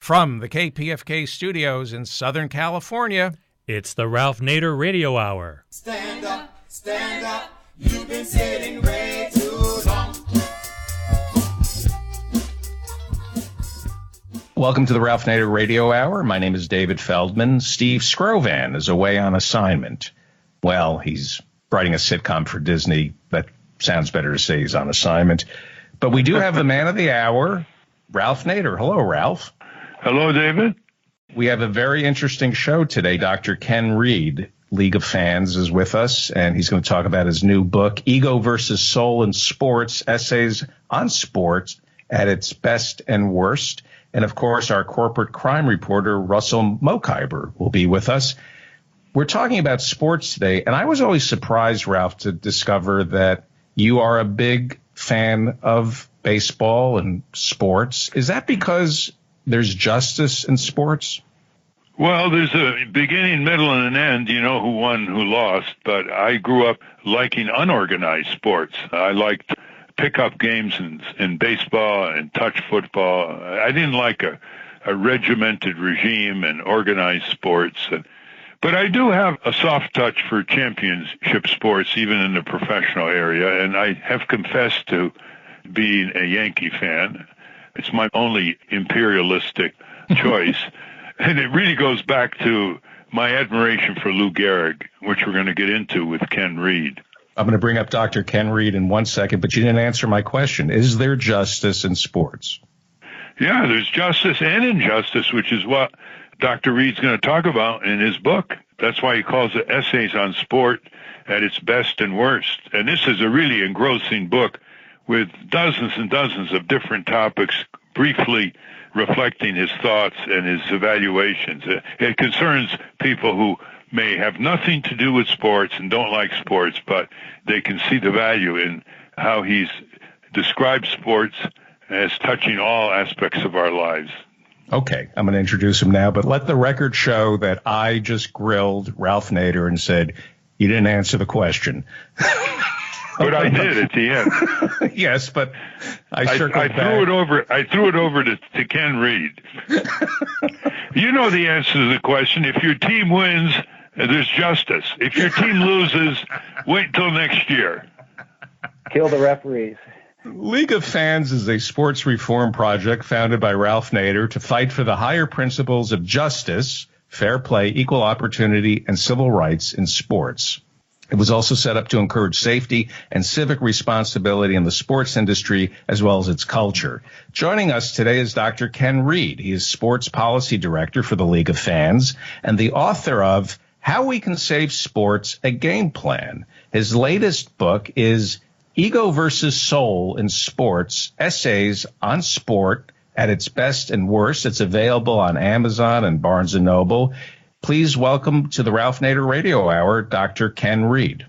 From the KPFK studios in Southern California, it's the Ralph Nader Radio Hour. Stand up, you've been sitting way too long. Welcome to the Ralph Nader Radio Hour. My name is David Feldman. Steve Scrovan is away on assignment. Well, he's writing a sitcom for Disney. That sounds better to say he's on assignment. But we do have the man of the hour, Ralph Nader. Hello, Ralph. Hello, David. We have a very interesting show today. Dr. Ken Reed, League of Fans, is with us, and he's going to talk about his new book, Ego versus Soul in Sports, Essays on Sports at its Best and Worst. And, of course, our corporate crime reporter, Russell Mokhiber, will be with us. We're talking about sports today, and I was always surprised, Ralph, to discover that you are a big fan of baseball and sports. Is that because there's justice in sports? Well, there's a beginning, middle, and an end. You know who won, who lost. But I grew up liking unorganized sports. I liked pickup games in baseball and touch football. I didn't like a regimented regime and organized sports. But I do have a soft touch for championship sports, even in the professional area. And I have confessed to being a Yankee fan. It's my only imperialistic choice. And it really goes back to my admiration for Lou Gehrig, which we're going to get into with Ken Reed. I'm going to bring up Dr. Ken Reed in 1 second, but you didn't answer my question. Is there justice in sports? Yeah, there's justice and injustice, which is what Dr. Reed's going to talk about in his book. That's why he calls it Essays on Sport at its Best and Worst. And this is a really engrossing book with dozens and dozens of different topics, briefly reflecting his thoughts and his evaluations. It concerns people who may have nothing to do with sports and don't like sports, but they can see the value in how he's described sports as touching all aspects of our lives. Okay, I'm going to introduce him now, but let the record show that I just grilled Ralph Nader and said, you didn't answer the question. But I did at the end. Yes, but I threw it over to Ken Reed. You know the answer to the question. If your team wins, there's justice. If your team loses, wait till next year. Kill the referees. League of Fans is a sports reform project founded by Ralph Nader to fight for the higher principles of justice, fair play, equal opportunity, and civil rights in sports. It was also set up to encourage safety and civic responsibility in the sports industry as well as its culture. Joining us today is Dr. Ken Reed. He is Sports Policy Director for the League of Fans and the author of How We Can Save Sports, a Game Plan. His latest book is Ego versus Soul in Sports, Essays on Sport at its Best and Worst. It's available on Amazon and Barnes & Noble. Please welcome to the Ralph Nader Radio Hour, Dr. Ken Reed.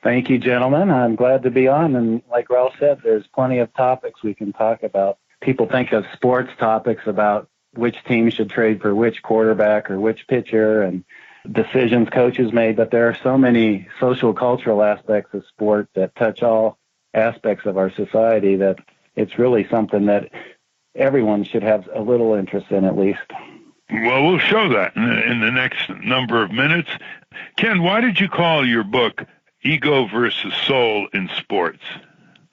Thank you, gentlemen. I'm glad to be on. And like Ralph said, there's plenty of topics we can talk about. People think of sports topics about which team should trade for which quarterback or which pitcher and decisions coaches made. But there are so many social cultural aspects of sport that touch all aspects of our society that it's really something that everyone should have a little interest in at least. Well, we'll show that in the next number of minutes. Ken, why did you call your book Ego versus Soul in Sports?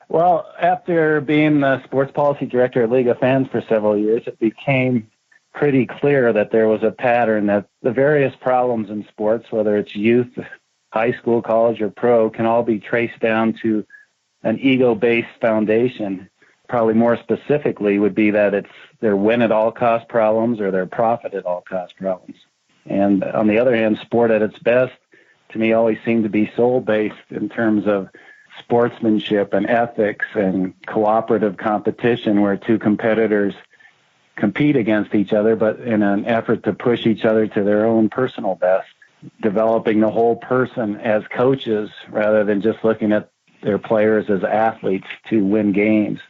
Well, after being the sports policy director at League of Fans for several years, it became pretty clear that there was a pattern that the various problems in sports, whether it's youth, high school, college, or pro, can all be traced down to an ego-based foundation. Probably more specifically would be that it's their win-at-all-cost problems or their profit-at-all-cost problems. And on the other hand, sport at its best, to me, always seemed to be soul-based in terms of sportsmanship and ethics and cooperative competition where two competitors compete against each other, but in an effort to push each other to their own personal best, developing the whole person as coaches rather than just looking at their players as athletes to win games.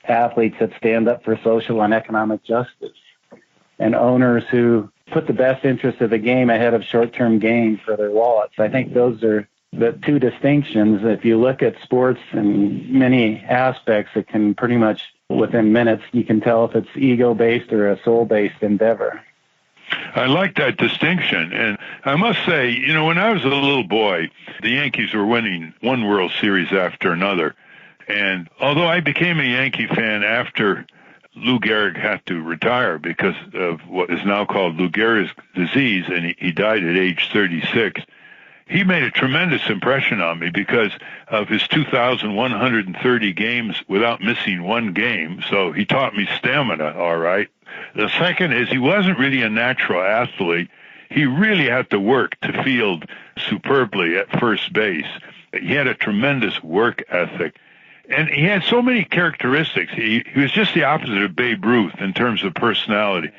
Athletes that stand up for social and economic justice, and owners who put the best interest of the game ahead of short-term gain for their wallets. I think those are the two distinctions. If you look at sports in many aspects, it can pretty much within minutes, you can tell if it's ego-based or a soul-based endeavor. I like that distinction. And I must say, when I was a little boy, the Yankees were winning one World Series after another. And although I became a Yankee fan after Lou Gehrig had to retire because of what is now called Lou Gehrig's disease, and he died at age 36, he made a tremendous impression on me because of his 2,130 games without missing one game. So he taught me stamina, all right. The second is he wasn't really a natural athlete. He really had to work to field superbly at first base. He had a tremendous work ethic. And he had so many characteristics. He was just the opposite of Babe Ruth in terms of personality.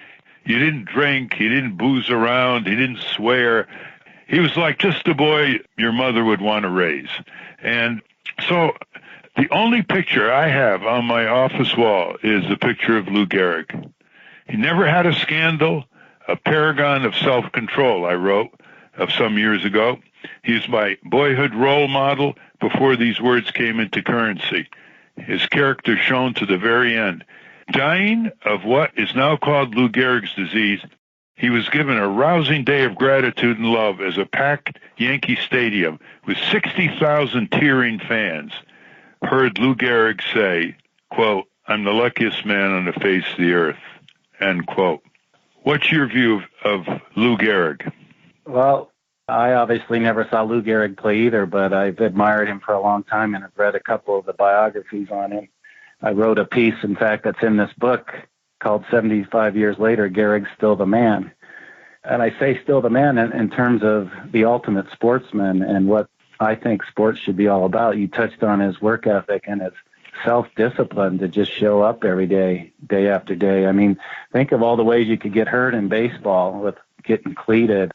He didn't drink. He didn't booze around. He didn't swear. He was like just a boy your mother would want to raise. And so the only picture I have on my office wall is a picture of Lou Gehrig. He never had a scandal, a paragon of self-control, I wrote of some years ago. He was my boyhood role model before these words came into currency. His character shown to the very end. Dying of what is now called Lou Gehrig's disease, he was given a rousing day of gratitude and love as a packed Yankee Stadium with 60,000 tearing fans heard Lou Gehrig say, quote, "I'm the luckiest man on the face of the earth," end quote. What's your view of Lou Gehrig? Well, I obviously never saw Lou Gehrig play either, but I've admired him for a long time, and I've read a couple of the biographies on him. I wrote a piece, in fact, that's in this book called 75 Years Later, Gehrig's Still the Man. And I say still the man in terms of the ultimate sportsman and what I think sports should be all about. You touched on his work ethic and his self-discipline to just show up every day, day after day. I mean, think of all the ways you could get hurt in baseball with getting cleated.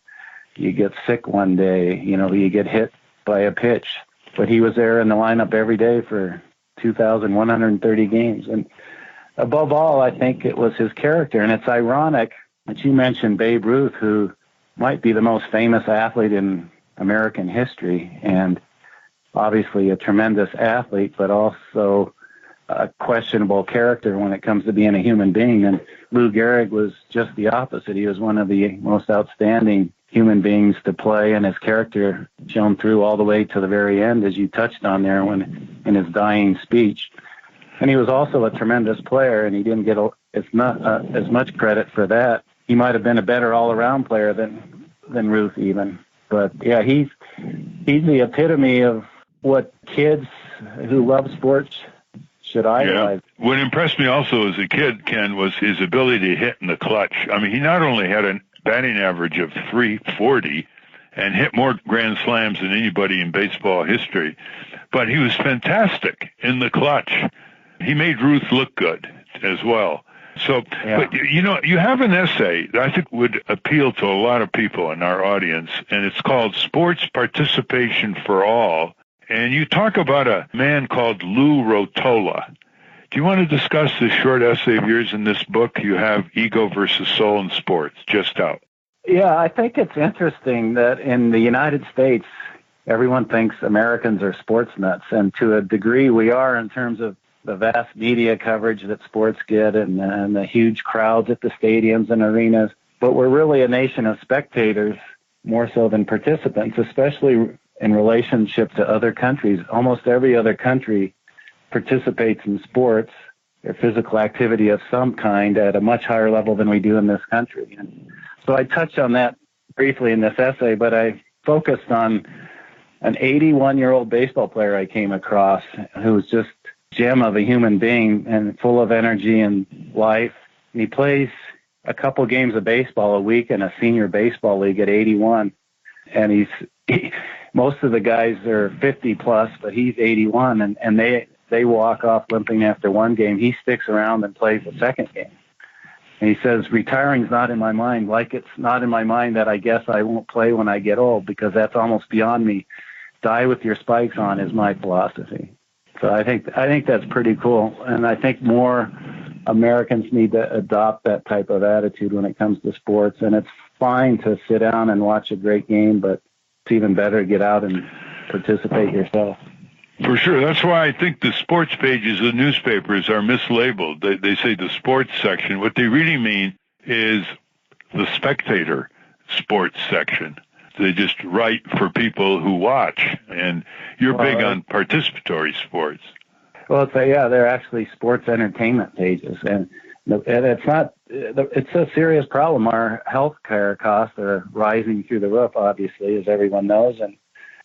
You get sick one day, you get hit by a pitch. But he was there in the lineup every day for 2,130 games. And above all, I think it was his character. And it's ironic that you mentioned Babe Ruth, who might be the most famous athlete in American history, and obviously a tremendous athlete, but also a questionable character when it comes to being a human being. And Lou Gehrig was just the opposite. He was one of the most outstanding human beings to play, and his character shone through all the way to the very end, as you touched on there when in his dying speech. And he was also a tremendous player, and he didn't get as much credit for that. He might have been a better all-around player than Ruth even. But yeah, he's the epitome of what kids who love sports should idolize. Yeah. What impressed me also as a kid, Ken, was his ability to hit in the clutch. I mean, he not only had a batting average of .340 and hit more grand slams than anybody in baseball history, but he was fantastic in the clutch. He made Ruth look good as well. So, yeah. But you have an essay that I think would appeal to a lot of people in our audience, and it's called Sports Participation for All. And you talk about a man called Lou Rotola. Do you want to discuss this short essay of yours in this book? You have Ego versus Soul in Sports, just out. Yeah, I think it's interesting that in the United States, everyone thinks Americans are sports nuts, and to a degree we are in terms of the vast media coverage that sports get and the huge crowds at the stadiums and arenas. But we're really a nation of spectators more so than participants, especially in relationship to other countries. Almost every other country participates in sports or physical activity of some kind at a much higher level than we do in this country. And so I touched on that briefly in this essay, but I focused on an 81-year-old baseball player I came across who was just gem of a human being and full of energy and life. He plays a couple games of baseball a week in a senior baseball league at 81. And most of the guys are 50 plus, but he's 81, and they walk off limping after one game. He sticks around and plays the second game. And he says, retiring's not in my mind, like it's not in my mind that I guess I won't play when I get old, because that's almost beyond me. Die with your spikes on is my philosophy. So I think that's pretty cool, and I think more Americans need to adopt that type of attitude when it comes to sports. And it's fine to sit down and watch a great game, but it's even better to get out and participate yourself. For sure. That's why I think the sports pages of newspapers are mislabeled. They say the sports section. What they really mean is the spectator sports section. They just write for people who watch. And you're big on participatory sports. Well, they're actually sports entertainment pages. And it's a serious problem. Our health care costs are rising through the roof, obviously, as everyone knows. And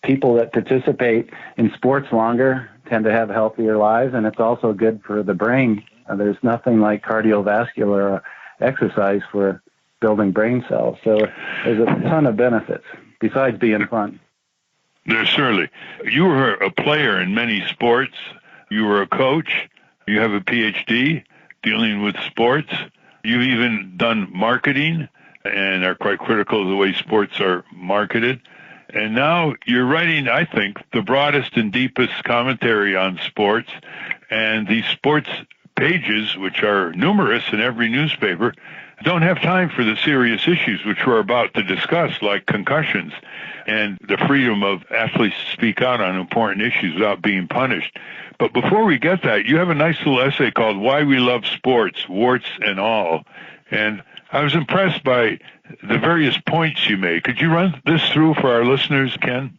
people that participate in sports longer tend to have healthier lives, and it's also good for the brain. There's nothing like cardiovascular exercise for building brain cells. So there's a ton of benefits besides being fun. There's certainly. You were a player in many sports. You were a coach. You have a PhD dealing with sports. You've even done marketing and are quite critical of the way sports are marketed. And now you're writing, I think, the broadest and deepest commentary on sports. And these sports pages, which are numerous in every newspaper, don't have time for the serious issues which we're about to discuss, like concussions and the freedom of athletes to speak out on important issues without being punished. But before we get that, you have a nice little essay called Why We Love Sports, Warts and All. And I was impressed by the various points you made. Could you run this through for our listeners, Ken?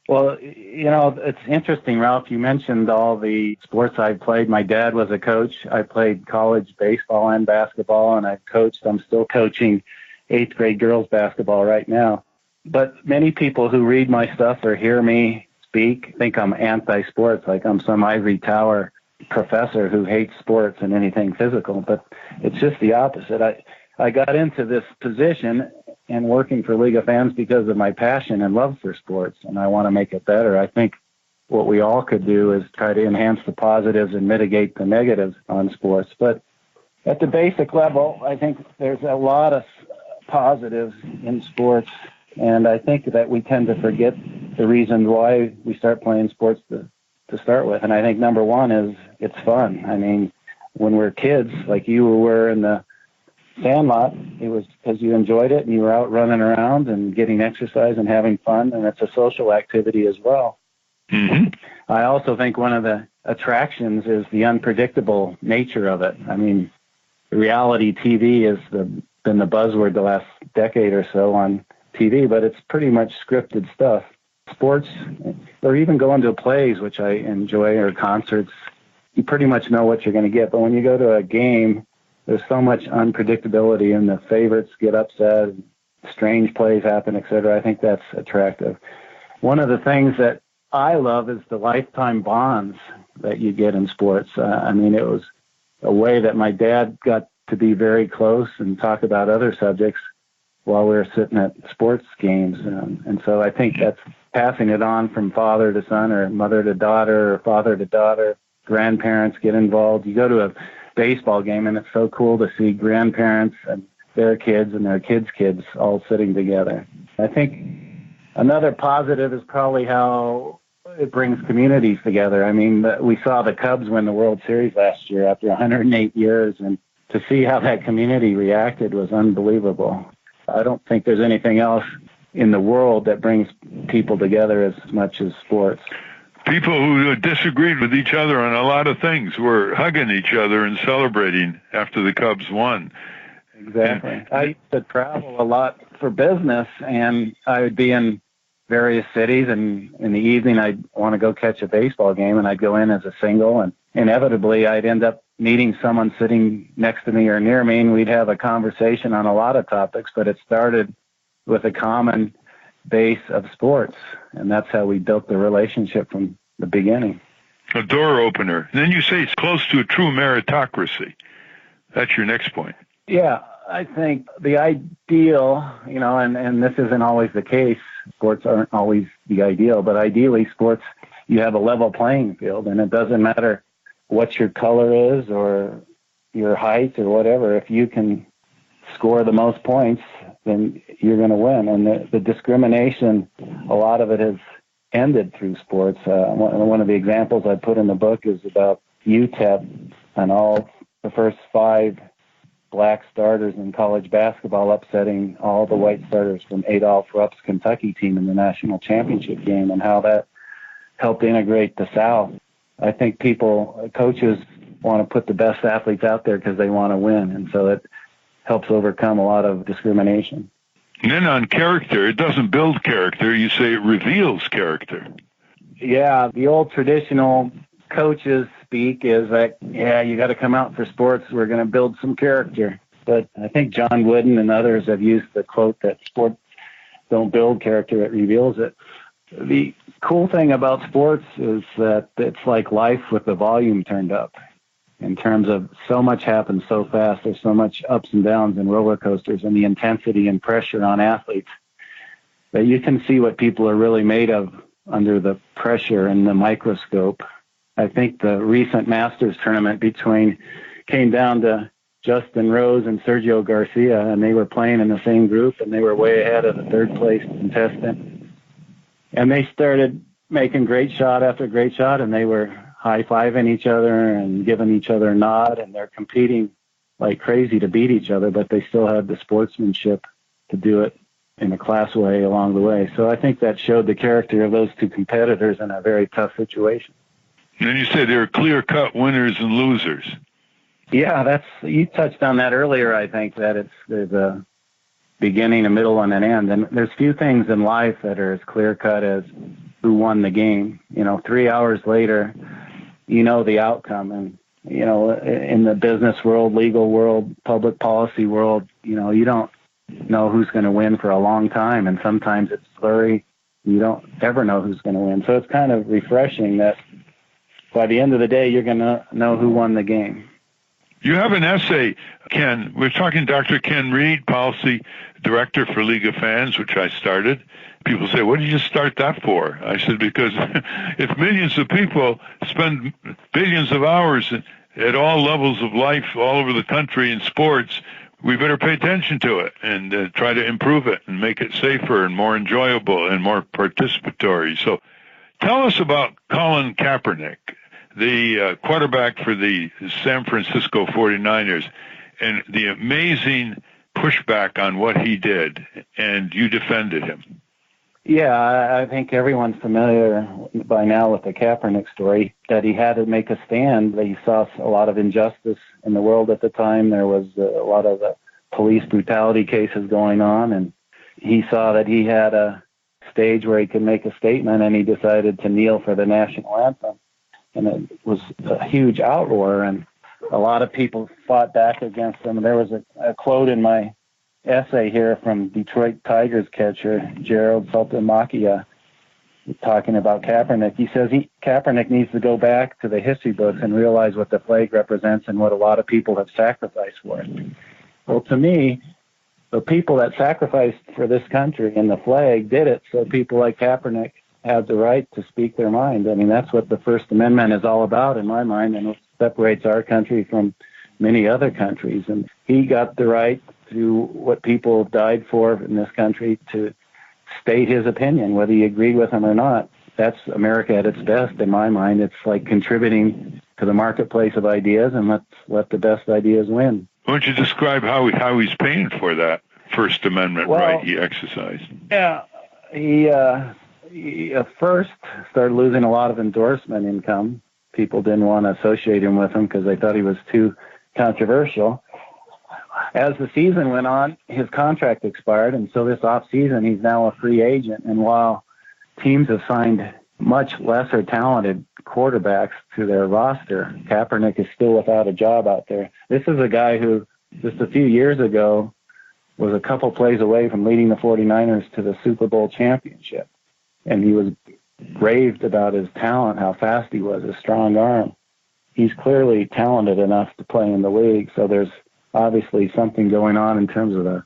Well, it's interesting, Ralph. You mentioned all the sports I've played. My dad was a coach. I played college baseball and basketball, and I've coached. I'm still coaching 8th grade girls basketball right now. But many people who read my stuff or hear me speak think I'm anti-sports, like I'm some ivory tower professor who hates sports and anything physical. But it's just the opposite. I got into this position and working for League of Fans because of my passion and love for sports, and I want to make it better. I think what we all could do is try to enhance the positives and mitigate the negatives on sports. But at the basic level, I think there's a lot of positives in sports, and I think that we tend to forget the reason why we start playing sports to start with. And I think number one is it's fun. I mean, when we're kids, like you were in the Sandlot, it was because you enjoyed it and you were out running around and getting exercise and having fun, and it's a social activity as well. Mm-hmm. I also think one of the attractions is the unpredictable nature of it. I mean, reality TV has been the buzzword the last decade or so on TV, but it's pretty much scripted stuff. Sports, or even going to plays, which I enjoy, or concerts, you pretty much know what you're going to get. But when you go to a game, there's so much unpredictability, and the favorites get upset, strange plays happen, etc. I think that's attractive. One of the things that I love is the lifetime bonds that you get in sports. I mean, it was a way that my dad got to be very close and talk about other subjects while we were sitting at sports games. And so I think that's passing it on from father to son, or mother to daughter, or father to daughter. Grandparents get involved. You go to a baseball game, and it's so cool to see grandparents and their kids and their kids' kids all sitting together. I think another positive is probably how it brings communities together. I mean, we saw the Cubs win the World Series last year after 108 years, and to see how that community reacted was unbelievable. I don't think there's anything else in the world that brings people together as much as sports. People who disagreed with each other on a lot of things were hugging each other and celebrating after the Cubs won. Exactly. I used to travel a lot for business, and I would be in various cities, and in the evening I'd want to go catch a baseball game, and I'd go in as a single, and inevitably I'd end up meeting someone sitting next to me or near me, and we'd have a conversation on a lot of topics, but it started with a common base of sports, and that's how we built the relationship from the beginning. A door opener. And then you say it's close to a true meritocracy. That's your next point. Yeah, I think the ideal, and this isn't always the case, sports aren't always the ideal, but ideally sports, you have a level playing field, and it doesn't matter what your color is or your height or whatever. If you can score the most points, then you're going to win. And the discrimination, a lot of it has ended through sports. One of the examples I put in the book is about UTEP and all the first 5 black starters in college basketball upsetting all the white starters from Adolph Rupp's Kentucky team in the national championship game, and how that helped integrate the South. I think coaches want to put the best athletes out there because they want to win, and so it helps overcome a lot of discrimination. And then on character, it doesn't build character. You say it reveals character. Yeah, the old traditional coaches speak is that, you got to come out for sports. We're going to build some character. But I think John Wooden and others have used the quote that sports don't build character, it reveals it. The cool thing about sports is that it's like life with the volume turned up. In terms of so much happens so fast, there's so much ups and downs and roller coasters and the intensity and pressure on athletes that you can see what people are really made of under the pressure and the microscope. I think the recent Masters tournament came down to Justin Rose and Sergio Garcia, and they were playing in the same group, and they were way ahead of the third place contestant. And they started making great shot after great shot, and they were high-fiving each other and giving each other a nod, and they're competing like crazy to beat each other, but they still had the sportsmanship to do it in a class way along the way. So I think that showed the character of those two competitors in a very tough situation. And then you said there are clear-cut winners and losers. Yeah, you touched on that earlier, I think, that there's a beginning, a middle, and an end. And there's few things in life that are as clear-cut as who won the game. 3 hours later, the outcome. And, in the business world, legal world, public policy world, you don't know who's going to win for a long time. And sometimes it's blurry. You don't ever know who's going to win. So it's kind of refreshing that by the end of the day, you're going to know who won the game. You have an essay, Ken. We're talking Dr. Ken Reed, Policy Director for League of Fans, which I started. People say, what did you start that for? I said, because if millions of people spend billions of hours at all levels of life all over the country in sports, we better pay attention to it and try to improve it and make it safer and more enjoyable and more participatory. So tell us about Colin Kaepernick, the quarterback for the San Francisco 49ers, and the amazing pushback on what he did, and you defended him. Yeah, I think everyone's familiar by now with the Kaepernick story, that he had to make a stand, that he saw a lot of injustice in the world at the time. There was a lot of police brutality cases going on, and he saw that he had a stage where he could make a statement, and he decided to kneel for the national anthem. And it was a huge outroar, and a lot of people fought back against him. There was a quote in my essay here from Detroit Tigers catcher Gerald Saltamacchia talking about Kaepernick. He says Kaepernick needs to go back to the history books and realize what the flag represents and what a lot of people have sacrificed for it. Well, to me, the people that sacrificed for this country and the flag did it so people like Kaepernick have the right to speak their mind. I mean, that's what the First Amendment is all about in my mind, and it separates our country from many other countries. And he got the right to what people died for in this country, to state his opinion, whether you agreed with him or not. That's America at its best in my mind. It's like contributing to the marketplace of ideas, and let's let the best ideas win. Why don't you describe how he's paying for that First Amendment right he exercised? Yeah, he at first started losing a lot of endorsement income. People didn't want to associate him with him because they thought he was too controversial. As the season went on, his contract expired, and so this off-season, he's now a free agent. And while teams have signed much lesser talented quarterbacks to their roster, Kaepernick is still without a job out there. This is a guy who, just a few years ago, was a couple plays away from leading the 49ers to the Super Bowl championship. And he was raved about his talent, how fast he was, his strong arm. He's clearly talented enough to play in the league, so there's obviously something going on in terms of the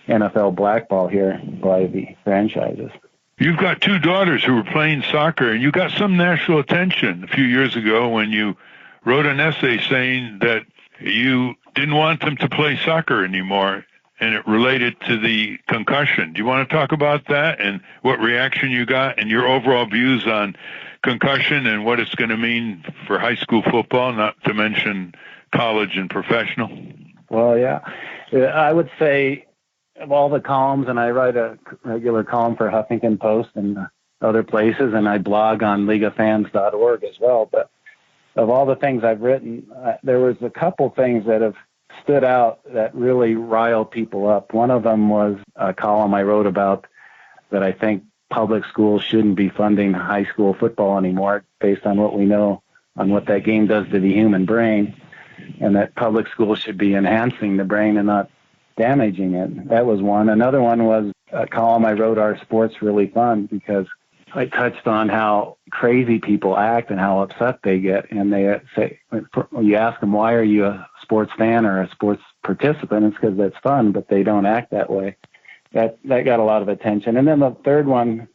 NFL blackball here by the franchises. You've got two daughters who were playing soccer, and you got some national attention a few years ago when you wrote an essay saying that you didn't want them to play soccer anymore, and it related to the concussion. Do you want to talk about that and what reaction you got and your overall views on concussion and what it's going to mean for high school football, not to mention college and professional? Well, yeah. I would say of all the columns, and I write a regular column for Huffington Post, and other places, and I blog on leagueoffans.org as well. But of all the things I've written, there was a couple things that have stood out that really rile people up. One of them was a column I wrote about that I think public schools shouldn't be funding high school football anymore based on what we know on what that game does to the human brain, and that public schools should be enhancing the brain and not damaging it. That was one. Another one was a column I wrote, Are Sports Really Fun? Because I touched on how crazy people act and how upset they get. And they say, when you ask them, why are you a sports fan or a sports participant? It's because it's fun, but they don't act that way. That got a lot of attention. And then the third one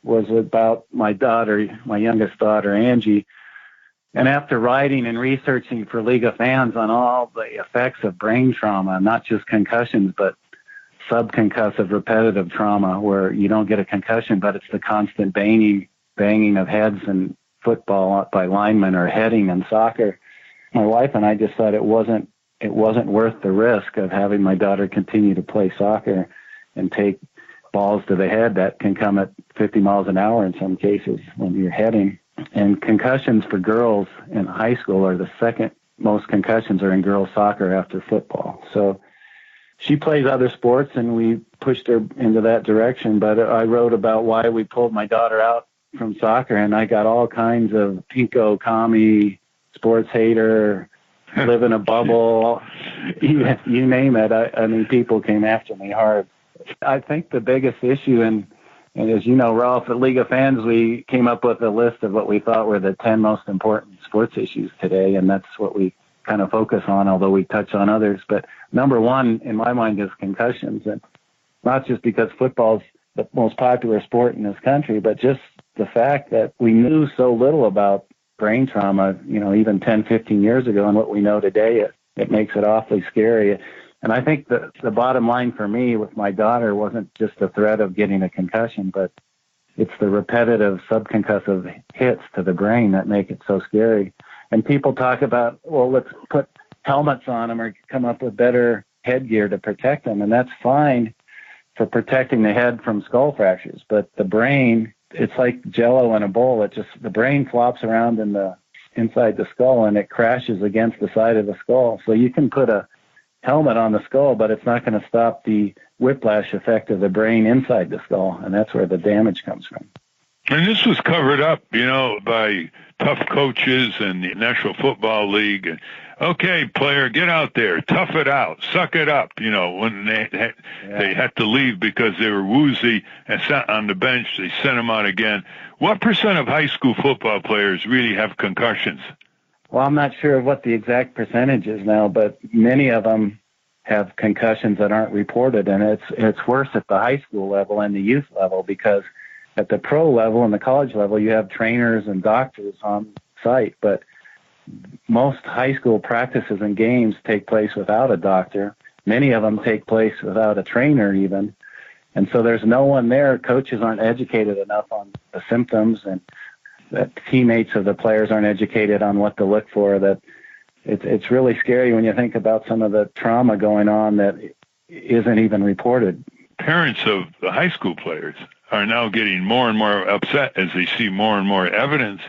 was about my daughter, my youngest daughter, Angie. And after writing and researching for League of Fans on all the effects of brain trauma, not just concussions, but subconcussive repetitive trauma, where you don't get a concussion, but it's the constant banging of heads in football by linemen or heading in soccer. My wife and I just thought it wasn't worth the risk of having my daughter continue to play soccer and take balls to the head that can come at 50 miles an hour in some cases when you're heading. And concussions for girls in high school are the second most concussions are in girls soccer after football. So she plays other sports, and we pushed her into that direction. But I wrote about why we pulled my daughter out from soccer, and I got all kinds of pinko, commie, sports hater, live in a bubble, you name it. I mean, people came after me hard. I think the biggest issue, and as you know, Ralph, at League of Fans, we came up with a list of what we thought were the 10 most important sports issues today, and that's what we kind of focus on, although we touch on others. But number one, in my mind, is concussions, and not just because football's the most popular sport in this country, but just the fact that we knew so little about brain trauma, even 10, 15 years ago, and what we know today, it makes it awfully scary. And I think the bottom line for me with my daughter wasn't just the threat of getting a concussion, but it's the repetitive subconcussive hits to the brain that make it so scary. And people talk about, well, let's put helmets on them or come up with better headgear to protect them. And that's fine for protecting the head from skull fractures. But the brain, it's like Jello in a bowl. The brain flops around inside the skull, and it crashes against the side of the skull. So you can put a helmet on the skull, but it's not going to stop the whiplash effect of the brain inside the skull, and that's where the damage comes from. And this was covered up, by tough coaches and the National Football League. And, okay, player, get out there, tough it out, suck it up. When they had to leave because they were woozy and sat on the bench, they sent them out again. What % of high school football players really have concussions? Well, I'm not sure what the exact percentage is now, but many of them have concussions that aren't reported, and it's worse at the high school level and the youth level, because at the pro level and the college level, you have trainers and doctors on site, but most high school practices and games take place without a doctor. Many of them take place without a trainer even, and so there's no one there. Coaches aren't educated enough on the symptoms, and that teammates of the players aren't educated on what to look for. That it's really scary when you think about some of the trauma going on that isn't even reported. Parents of the high school players are now getting more and more upset as they see more and more evidence.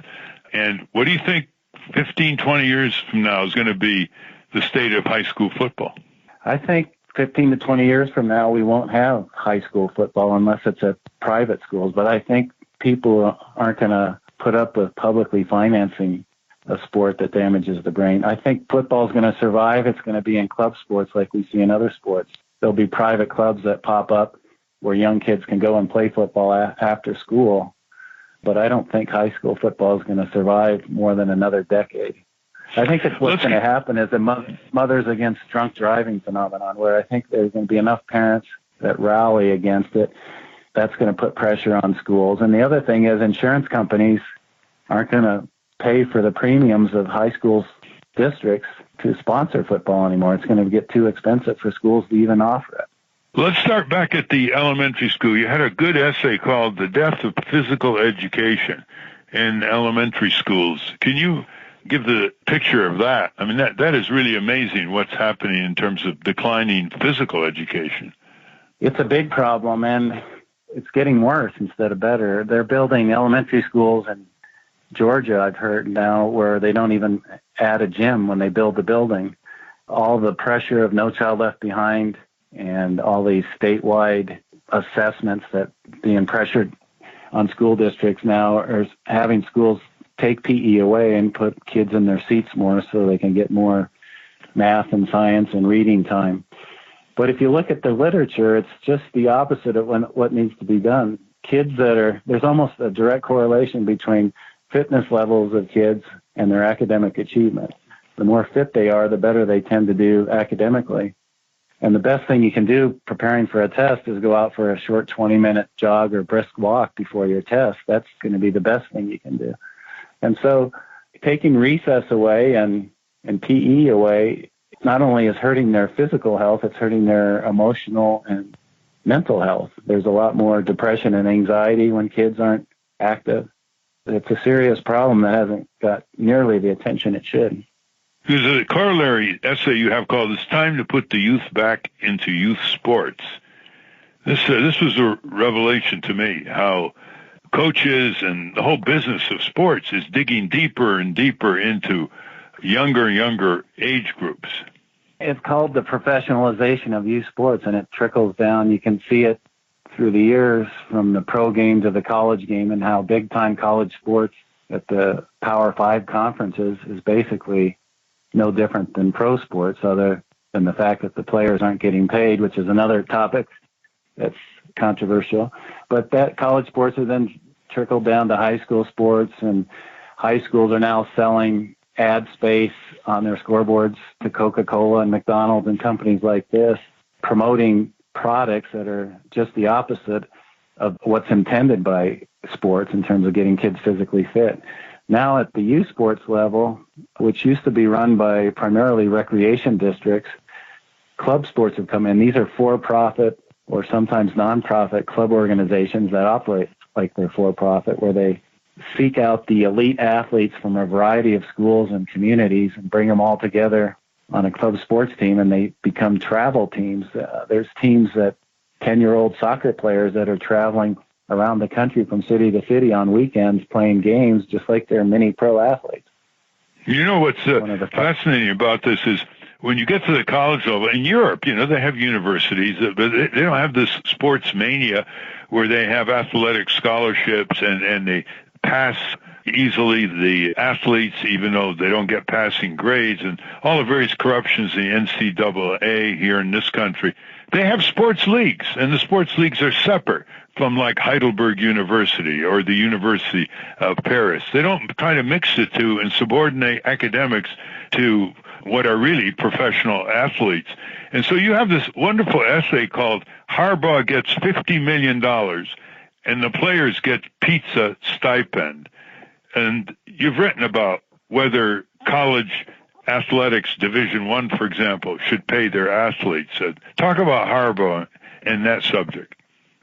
And what do you think 15, 20 years from now is going to be the state of high school football? I think 15 to 20 years from now, we won't have high school football unless it's at private schools. But I think people aren't going to put up with publicly financing a sport that damages the brain. I think football is going to survive. It's going to be in club sports like we see in other sports. There'll be private clubs that pop up where young kids can go and play football after school. But I don't think high school football is going to survive more than another decade. I think what's going to happen is a Mothers Against Drunk Driving phenomenon, where I think there's going to be enough parents that rally against it. That's going to put pressure on schools. And the other thing is insurance companies aren't going to pay for the premiums of high school districts to sponsor football anymore. It's going to get too expensive for schools to even offer it. Let's start back at the elementary school. You had a good essay called The Death of Physical Education in Elementary Schools. Can you give the picture of that? I mean, that is really amazing what's happening in terms of declining physical education. It's a big problem, and it's getting worse instead of better. They're building elementary schools in Georgia, I've heard now, where they don't even add a gym when they build the building. All the pressure of No Child Left Behind and all these statewide assessments that being pressured on school districts now are having schools take PE away and put kids in their seats more so they can get more math and science and reading time. But if you look at the literature, it's just the opposite of what needs to be done. There's almost a direct correlation between fitness levels of kids and their academic achievement. The more fit they are, the better they tend to do academically. And the best thing you can do preparing for a test is go out for a short 20-minute jog or brisk walk before your test. That's going to be the best thing you can do. And so taking recess away and PE away not only is hurting their physical health, it's hurting their emotional and mental health. There's a lot more depression and anxiety when kids aren't active. It's a serious problem that hasn't got nearly the attention it should. There's a corollary essay you have called "It's Time to Put the Youth Back into Youth Sports." This was a revelation to me, how coaches and the whole business of sports is digging deeper and deeper into younger and younger age groups. It's called the professionalization of youth sports, and it trickles down. You can see it through the years from the pro game to the college game, and how big-time college sports at the Power 5 conferences is basically no different than pro sports, other than the fact that the players aren't getting paid, which is another topic that's controversial. But that college sports have then trickled down to high school sports, and high schools are now selling ad space on their scoreboards to Coca-Cola and McDonald's and companies like this, promoting products that are just the opposite of what's intended by sports in terms of getting kids physically fit. Now at the youth sports level, which used to be run by primarily recreation districts, club sports have come in. These are for-profit or sometimes non-profit club organizations that operate like they're for-profit, where they seek out the elite athletes from a variety of schools and communities and bring them all together on a club sports team, and they become travel teams. There's teams that 10-year-old soccer players that are traveling around the country from city to city on weekends playing games just like they're mini pro athletes. You know what's fascinating about this is when you get to the college level, in Europe, they have universities, but they don't have this sports mania where they have athletic scholarships and they pass easily the athletes, even though they don't get passing grades, and all the various corruptions in the NCAA here in this country. They have sports leagues, and the sports leagues are separate from like Heidelberg University or the University of Paris. They don't try to mix the two and subordinate academics to what are really professional athletes. And so you have this wonderful essay called "Harbaugh Gets $50 million and the Players Get Pizza Stipend." And you've written about whether college athletics, Division I, for example, should pay their athletes. Talk about Harbaugh and that subject.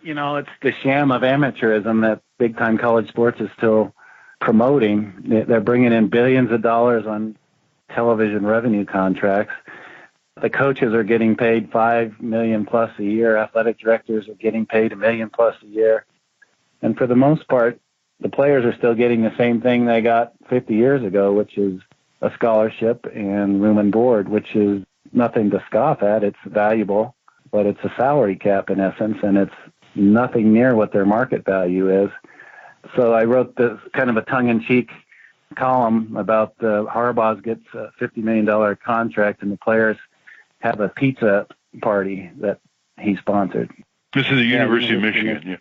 It's the sham of amateurism that big-time college sports is still promoting. They're bringing in billions of dollars on television revenue contracts. The coaches are getting paid $5 million plus a year. Athletic directors are getting paid $1 million plus a year. And for the most part, the players are still getting the same thing they got 50 years ago, which is a scholarship and room and board, which is nothing to scoff at. It's valuable, but it's a salary cap in essence, and it's nothing near what their market value is. So I wrote this kind of a tongue-in-cheek column about Harbaugh gets a $50 million contract and the players have a pizza party that he sponsored. This is the University of Michigan. Yeah.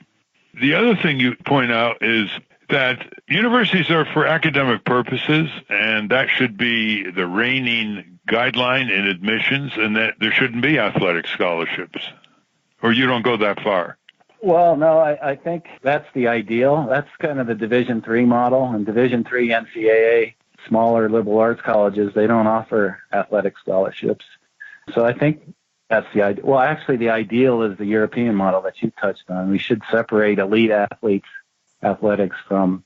The other thing you point out is that universities are for academic purposes, and that should be the reigning guideline in admissions, and that there shouldn't be athletic scholarships. Or you don't go that far? Well, no, I think that's the ideal. That's kind of the Division III model. And Division III NCAA, smaller liberal arts colleges, they don't offer athletic scholarships. So I think that's the ideal. Well, actually, the ideal is the European model that you touched on. We should separate elite athletes, athletics from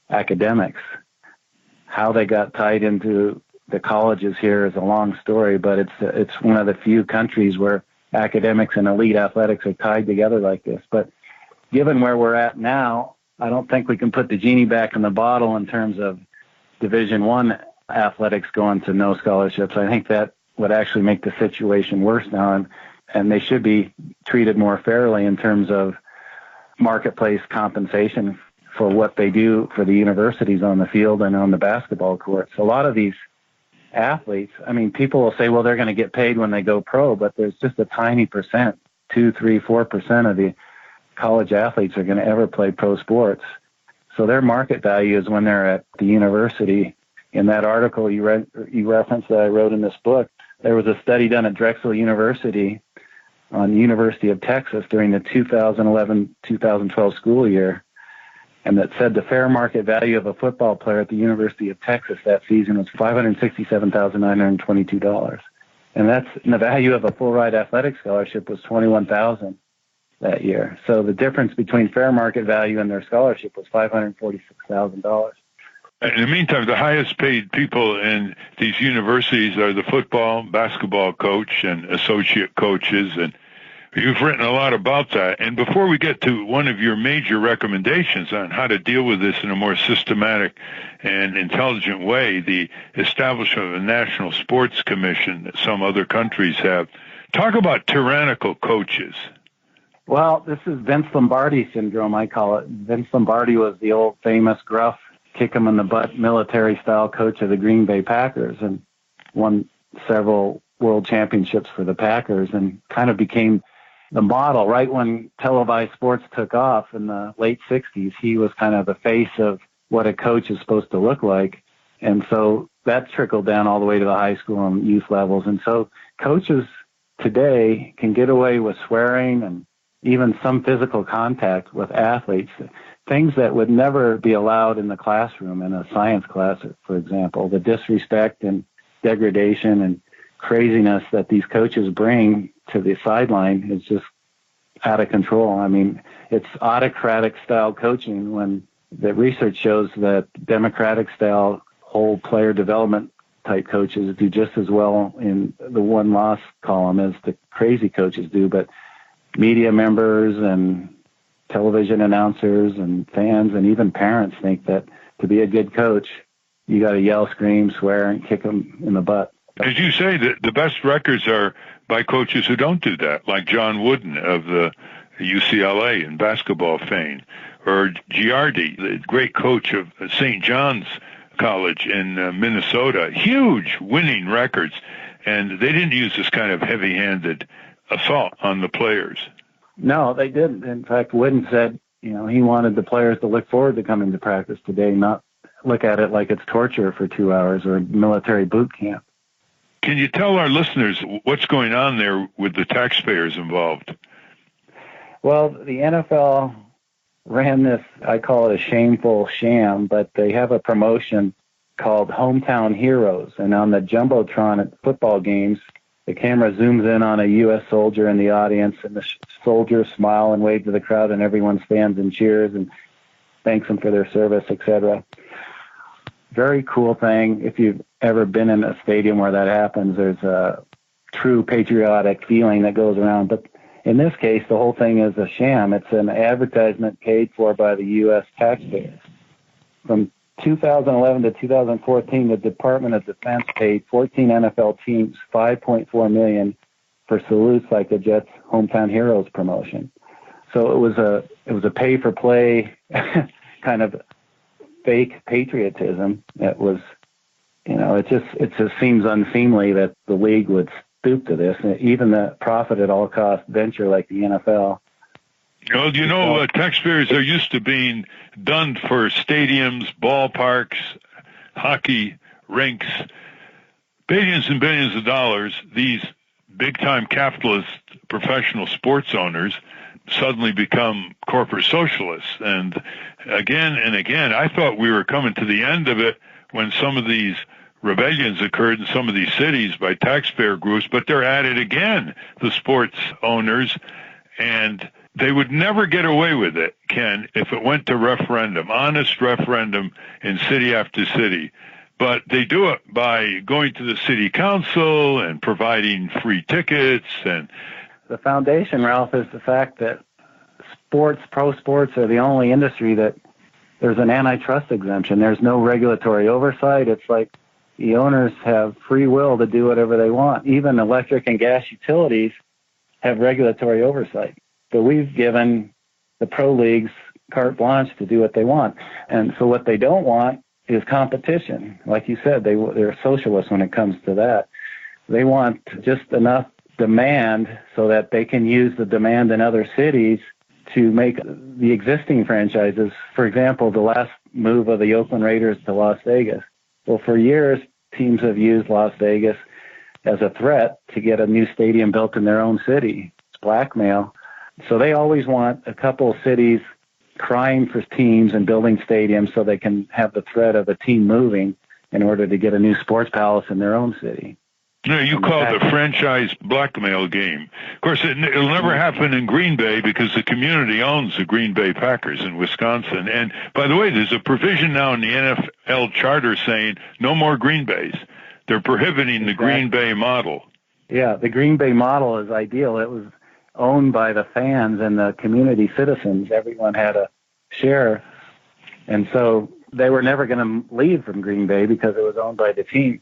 academics. How they got tied into the colleges here is a long story, but it's one of the few countries where academics and elite athletics are tied together like this. But given where we're at now, I don't think we can put the genie back in the bottle in terms of Division I athletics going to no scholarships. I think that would actually make the situation worse now, and they should be treated more fairly in terms of marketplace compensation for what they do for the universities on the field and on the basketball courts. A lot of these athletes, I mean, people will say, well, they're going to get paid when they go pro, but there's just a tiny percent, 2, 3, 4% of the college athletes are going to ever play pro sports. So their market value is when they're at the university. In that article you referenced that I wrote in this book, there was a study done at Drexel University on the University of Texas during the 2011-2012 school year, and that said the fair market value of a football player at the University of Texas that season was $567,922. And the value of a full-ride athletic scholarship was $21,000 that year. So the difference between fair market value and their scholarship was $546,000. In the meantime, the highest paid people in these universities are the football, basketball coach and associate coaches, and you've written a lot about that. And before we get to one of your major recommendations on how to deal with this in a more systematic and intelligent way, the establishment of a national sports commission that some other countries have, talk about tyrannical coaches. Well, this is Vince Lombardi syndrome, I call it. Vince Lombardi was the old famous gruff, kick-em-in-the-butt military-style coach of the Green Bay Packers and won several world championships for the Packers and kind of became the model. Right when televised sports took off in the late 60s, he was kind of the face of what a coach is supposed to look like. And so that trickled down all the way to the high school and youth levels. And so coaches today can get away with swearing and even some physical contact with athletes, things that would never be allowed in the classroom, in a science class, for example. The disrespect and degradation and craziness that these coaches bring to the sideline is just out of control. I mean, it's autocratic style coaching when the research shows that democratic style whole player development type coaches do just as well in the one loss column as the crazy coaches do. But media members and television announcers and fans and even parents think that to be a good coach, you got to yell, scream, swear, and kick them in the butt. As you say, the best records are by coaches who don't do that, like John Wooden of the UCLA in basketball fame, or Giardi, the great coach of St. John's College in Minnesota. Huge winning records, and they didn't use this kind of heavy-handed assault on the players. No, they didn't. In fact, Wooden said, he wanted the players to look forward to coming to practice today, not look at it like it's torture for 2 hours or military boot camp. Can you tell our listeners what's going on there with the taxpayers involved? Well, the NFL ran this, I call it a shameful sham, but they have a promotion called Hometown Heroes. And on the Jumbotron at football games, the camera zooms in on a U.S. soldier in the audience, and the soldiers smile and wave to the crowd, and everyone stands and cheers and thanks them for their service, etc. Very cool thing. If you've ever been in a stadium where that happens, there's a true patriotic feeling that goes around. But in this case, the whole thing is a sham. It's an advertisement paid for by the U.S. taxpayers. From 2011 to 2014, the Department of Defense paid 14 NFL teams $5.4 million for salutes like the Jets' Hometown Heroes promotion. So it was a pay-for-play kind of fake patriotism. It was, it just seems unseemly that the league would stoop to this, even the profit at all cost venture like the NFL. Well, taxpayers are used to being done for stadiums, ballparks, hockey rinks, billions and billions of dollars. These big-time capitalist professional sports owners suddenly become corporate socialists. And again and again, I thought we were coming to the end of it when some of these rebellions occurred in some of these cities by taxpayer groups, but they're at it again, the sports owners, and they would never get away with it, Ken, if it went to referendum, honest referendum in city after city. But they do it by going to the city council and providing free tickets. And the foundation, Ralph, is the fact that pro sports are the only industry that there's an antitrust exemption. There's no regulatory oversight. It's like the owners have free will to do whatever they want. Even electric and gas utilities have regulatory oversight. But we've given the pro leagues carte blanche to do what they want. And so what they don't want is competition. Like you said, they're socialists when it comes to that. They want just enough demand so that they can use the demand in other cities to make the existing franchises. For example, the last move of the Oakland Raiders to Las Vegas. Well, for years, teams have used Las Vegas as a threat to get a new stadium built in their own city. It's blackmail. So they always want a couple of cities crying for teams and building stadiums so they can have the threat of a team moving in order to get a new sports palace in their own city. No, you call it the franchise blackmail game. Of course, it'll never happen in Green Bay because the community owns the Green Bay Packers in Wisconsin. And by the way, there's a provision now in the NFL charter saying no more Green Bays. They're prohibiting the Green Bay model. Yeah, the Green Bay model is ideal. It was owned by the fans and the community citizens. Everyone had a share. And so they were never going to leave from Green Bay because it was owned by the team.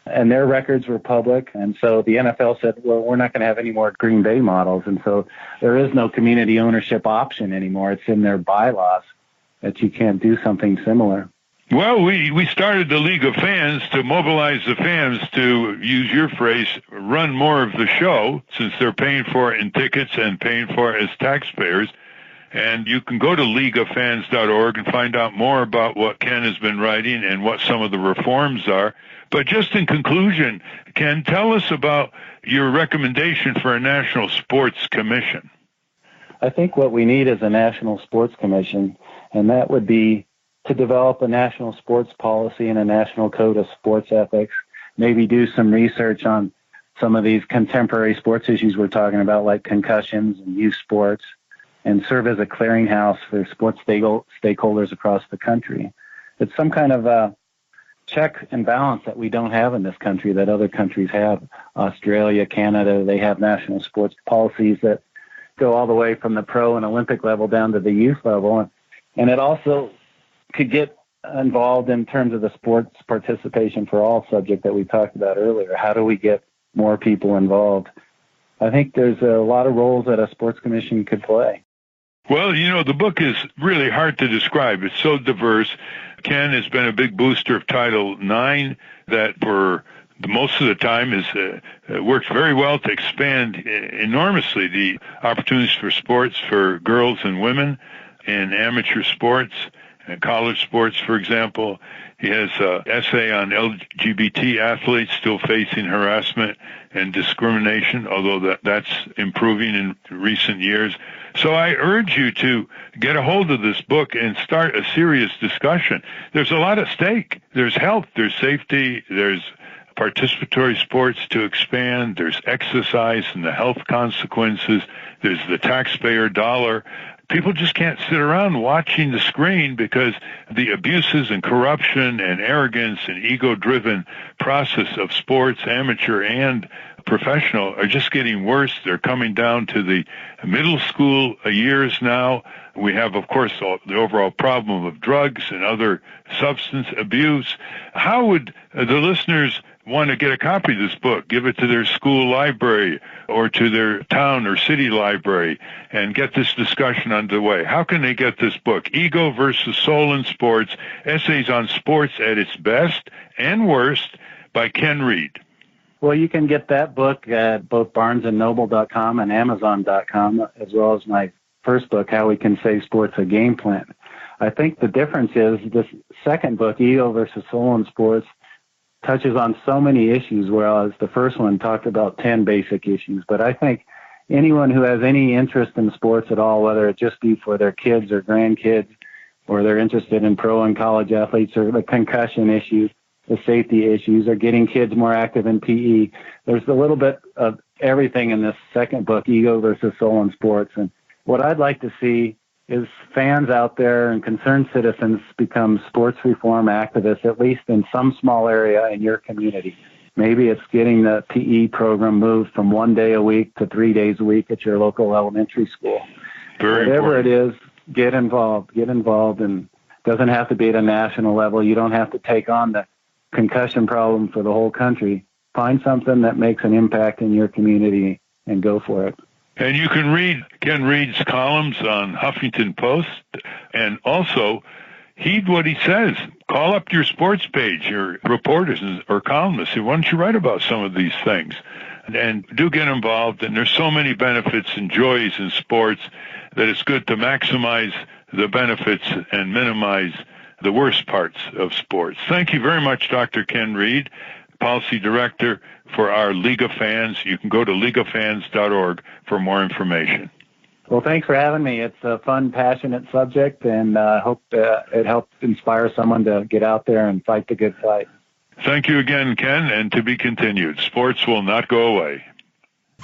And their records were public. And so the NFL said, well, we're not going to have any more Green Bay models. And so there is no community ownership option anymore. It's in their bylaws that you can't do something similar. Well, we started the League of Fans to mobilize the fans to, use your phrase, run more of the show, since they're paying for it in tickets and paying for it as taxpayers. And you can go to leagueoffans.org and find out more about what Ken has been writing and what some of the reforms are. But just in conclusion, Ken, tell us about your recommendation for a National Sports Commission. I think what we need is a National Sports Commission, and that would be to develop a national sports policy and a national code of sports ethics, maybe do some research on some of these contemporary sports issues we're talking about, like concussions and youth sports, and serve as a clearinghouse for sports stakeholders across the country. It's some kind of a check and balance that we don't have in this country that other countries have. Australia, Canada, they have national sports policies that go all the way from the pro and Olympic level down to the youth level. And it also could get involved in terms of the sports participation for all subject that we talked about earlier. How do we get more people involved? I think there's a lot of roles that a sports commission could play. Well, the book is really hard to describe. It's so diverse. Ken has been a big booster of Title IX that for most of the time is works very well to expand enormously the opportunities for sports for girls and women in amateur sports and college sports, for example. He has an essay on LGBT athletes still facing harassment and discrimination, although that's improving in recent years. So I urge you to get a hold of this book and start a serious discussion. There's a lot at stake. There's health, there's safety, there's participatory sports to expand, there's exercise and the health consequences, there's the taxpayer dollar. People just can't sit around watching the screen because the abuses and corruption and arrogance and ego-driven process of sports, amateur and professional, are just getting worse. They're coming down to the middle school years now. We have, of course, the overall problem of drugs and other substance abuse. How would the listeners want to get a copy of this book, give it to their school library or to their town or city library and get this discussion underway? How can they get this book, Ego versus Soul in Sports, Essays on Sports at its Best and Worst by Ken Reed? Well, you can get that book at both barnesandnoble.com and amazon.com, as well as my first book, How We Can Save Sports, a Game Plan. I think the difference is this second book, Ego versus Soul in Sports, touches on so many issues, whereas the first one talked about 10 basic issues. But I think anyone who has any interest in sports at all, whether it just be for their kids or grandkids, or they're interested in pro and college athletes, or the concussion issue, the safety issues, or getting kids more active in PE, there's a little bit of everything in this second book, Ego versus Soul in Sports. And what I'd like to see is fans out there and concerned citizens become sports reform activists, at least in some small area in your community. Maybe it's getting the PE program moved from 1 day a week to 3 days a week at your local elementary school. Very Whatever important. it is, get involved, and doesn't have to be at a national level. You don't have to take on the concussion problem for the whole country. Find something that makes an impact in your community and go for it. And you can read Ken Reed's columns on Huffington Post, and also heed what he says. Call up your sports page, your reporters or columnists. Say, why don't you write about some of these things? And do get involved. And there's so many benefits and joys in sports that it's good to maximize the benefits and minimize the worst parts of sports. Thank you very much, Dr. Ken Reed, Policy Director for our League of Fans. You can go to leagueoffans.org for more information. Well, thanks for having me. It's a fun, passionate subject, and I hope it helps inspire someone to get out there and fight the good fight. Thank you again, Ken, and to be continued. Sports will not go away.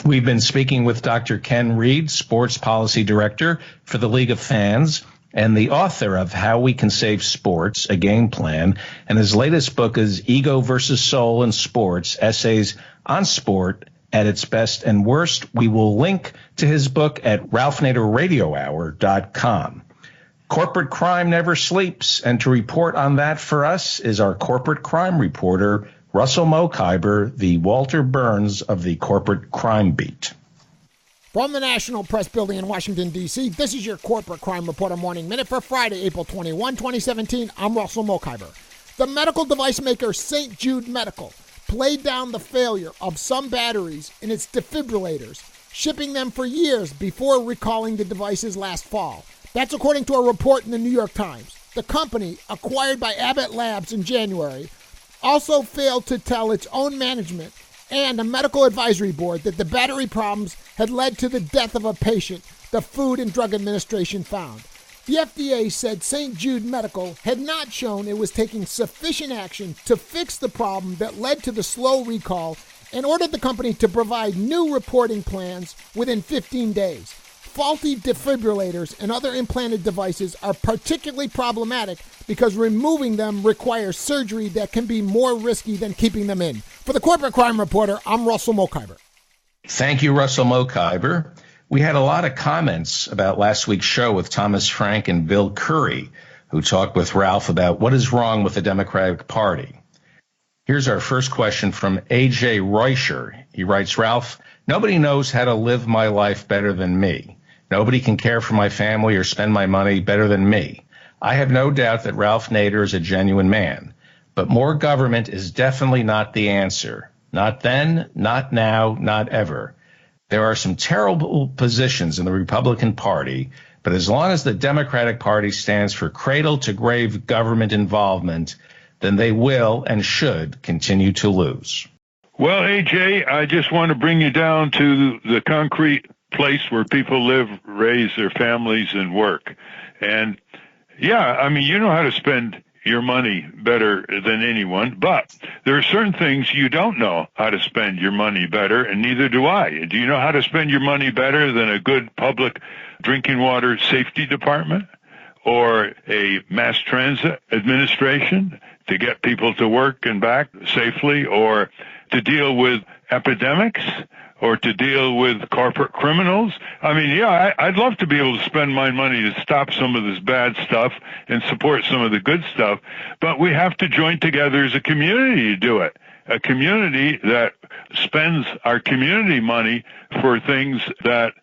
We've been speaking with Dr. Ken Reed, Sports Policy Director for the League of Fans, and the author of How We Can Save Sports, a Game Plan. And his latest book is Ego versus Soul in Sports, Essays on Sport at its Best and Worst. We will link to his book at ralphnaderradiohour.com. Corporate crime never sleeps, and to report on that for us is our corporate crime reporter, Russell Mokhiber, the Walter Burns of the Corporate Crime Beat. From the National Press Building in Washington, D.C., this is your Corporate Crime Reporter Morning Minute for Friday, April 21, 2017. I'm Russell Mokhiber. The medical device maker St. Jude Medical played down the failure of some batteries in its defibrillators, shipping them for years before recalling the devices last fall. That's according to a report in the New York Times. The company, acquired by Abbott Labs in January, also failed to tell its own management and a medical advisory board that the battery problems had led to the death of a patient, the Food and Drug Administration found. The FDA said St. Jude Medical had not shown it was taking sufficient action to fix the problem that led to the slow recall and ordered the company to provide new reporting plans within 15 days. Faulty defibrillators and other implanted devices are particularly problematic because removing them requires surgery that can be more risky than keeping them in. For the Corporate Crime Reporter, I'm Russell Mokhiber. Thank you, Russell Mokhiber. We had a lot of comments about last week's show with Thomas Frank and Bill Curry, who talked with Ralph about what is wrong with the Democratic Party. Here's our first question from A.J. Reuscher. He writes, Ralph, nobody knows how to live my life better than me. Nobody can care for my family or spend my money better than me. I have no doubt that Ralph Nader is a genuine man, but more government is definitely not the answer. Not then, not now, not ever. There are some terrible positions in the Republican Party, but as long as the Democratic Party stands for cradle-to-grave government involvement, then they will and should continue to lose. Well, AJ, I just want to bring you down to the concrete place where people live, raise their families, and work. And, yeah, I mean, you know how to spend your money better than anyone, but there are certain things you don't know how to spend your money better, and neither do I. Do you know how to spend your money better than a good public drinking water safety department or a mass transit administration to get people to work and back safely, or to deal with epidemics, or to deal with corporate criminals? I mean, yeah, I'd love to be able to spend my money to stop some of this bad stuff and support some of the good stuff, but we have to join together as a community to do it. A community that spends our community money for things that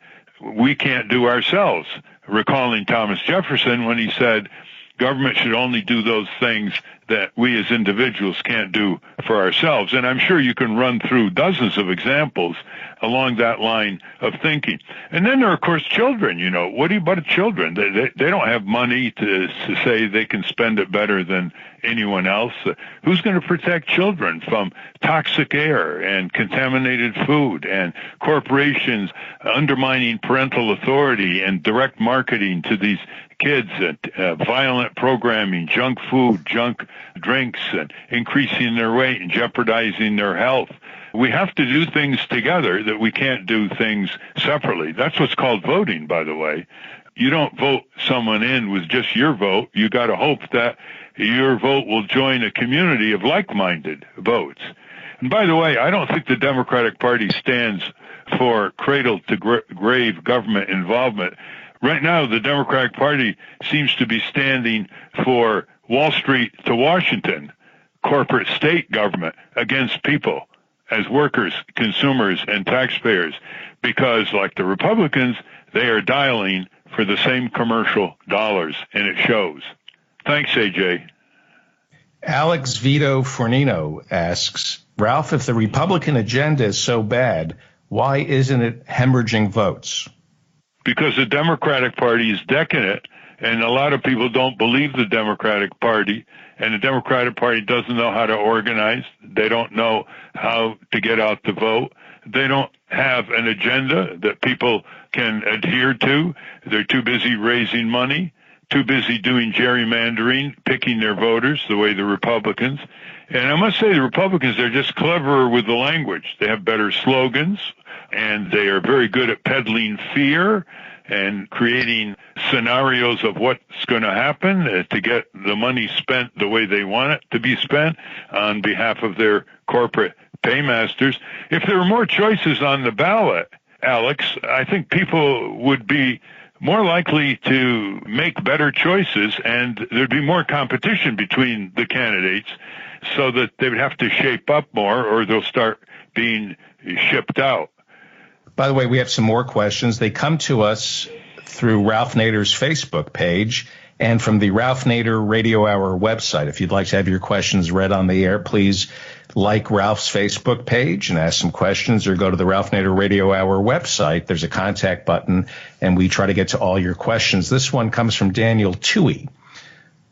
we can't do ourselves. Recalling Thomas Jefferson when he said, government should only do those things that we as individuals can't do for ourselves. And I'm sure you can run through dozens of examples along that line of thinking. And then there are, of course, children. You know, what about children? They don't have money to say they can spend it better than anyone else. Who's going to protect children from toxic air and contaminated food and corporations undermining parental authority and direct marketing to these kids, violent programming, junk food, junk drinks, and increasing their weight and jeopardizing their health? We have to do things together that we can't do things separately. That's what's called voting, by the way. You don't vote someone in with just your vote. You got to hope that your vote will join a community of like-minded votes. And by the way, I don't think the Democratic Party stands for cradle-to-grave government involvement. Right now, the Democratic Party seems to be standing for Wall Street to Washington, corporate state government against people as workers, consumers, and taxpayers, because like the Republicans, they are dialing for the same commercial dollars, and it shows. Thanks, AJ. Alex Vito Fornino asks, Ralph, if the Republican agenda is so bad, why isn't it hemorrhaging votes? Because the Democratic Party is decadent, and a lot of people don't believe the Democratic Party, and the Democratic Party doesn't know how to organize. They don't know how to get out the vote. They don't have an agenda that people can adhere to. They're too busy raising money, too busy doing gerrymandering, picking their voters the way the Republicans. And I must say the Republicans, they're just cleverer with the language. They have better slogans, and they are very good at peddling fear and creating scenarios of what's going to happen to get the money spent the way they want it to be spent on behalf of their corporate paymasters. If there were more choices on the ballot, Alex, I think people would be more likely to make better choices, and there'd be more competition between the candidates so that they would have to shape up more or they'll start being shipped out. By the way, we have some more questions. They come to us through Ralph Nader's Facebook page and from the Ralph Nader Radio Hour website. If you'd like to have your questions read on the air, please like Ralph's Facebook page and ask some questions, or go to the Ralph Nader Radio Hour website. There's a contact button, and we try to get to all your questions. This one comes from Daniel Toohey.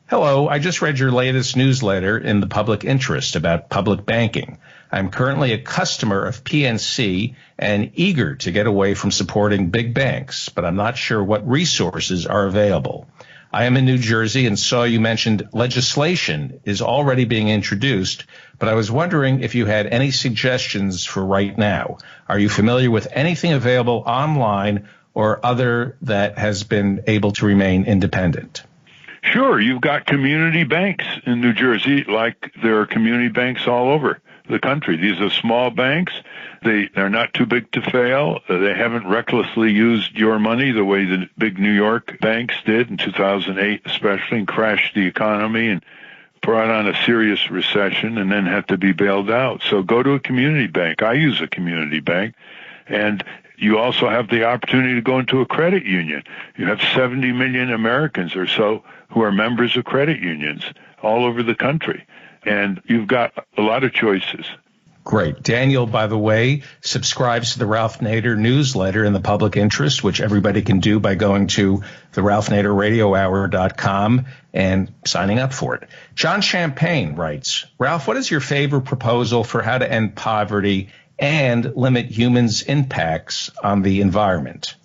Hello, I just read your latest newsletter in the public interest about public banking. I'm currently a customer of PNC and eager to get away from supporting big banks, but I'm not sure what resources are available. I am in New Jersey and saw you mentioned legislation is already being introduced, but I was wondering if you had any suggestions for right now. Are you familiar with anything available online or other that has been able to remain independent? Sure, you've got community banks in New Jersey, like there are community banks all over the country. These are small banks. They're not too big to fail. They haven't recklessly used your money the way the big New York banks did in 2008, especially, and crashed the economy and brought on a serious recession and then had to be bailed out. So go to a community bank. I use a community bank. And you also have the opportunity to go into a credit union. You have 70 million Americans or so who are members of credit unions all over the country. And you've got a lot of choices. Great. Daniel, by the way, subscribes to the Ralph Nader newsletter in the public interest, which everybody can do by going to the RalphNaderRadioHour.com and signing up for it. John Champagne writes, Ralph, what is your favorite proposal for how to end poverty and limit humans' impacts on the environment?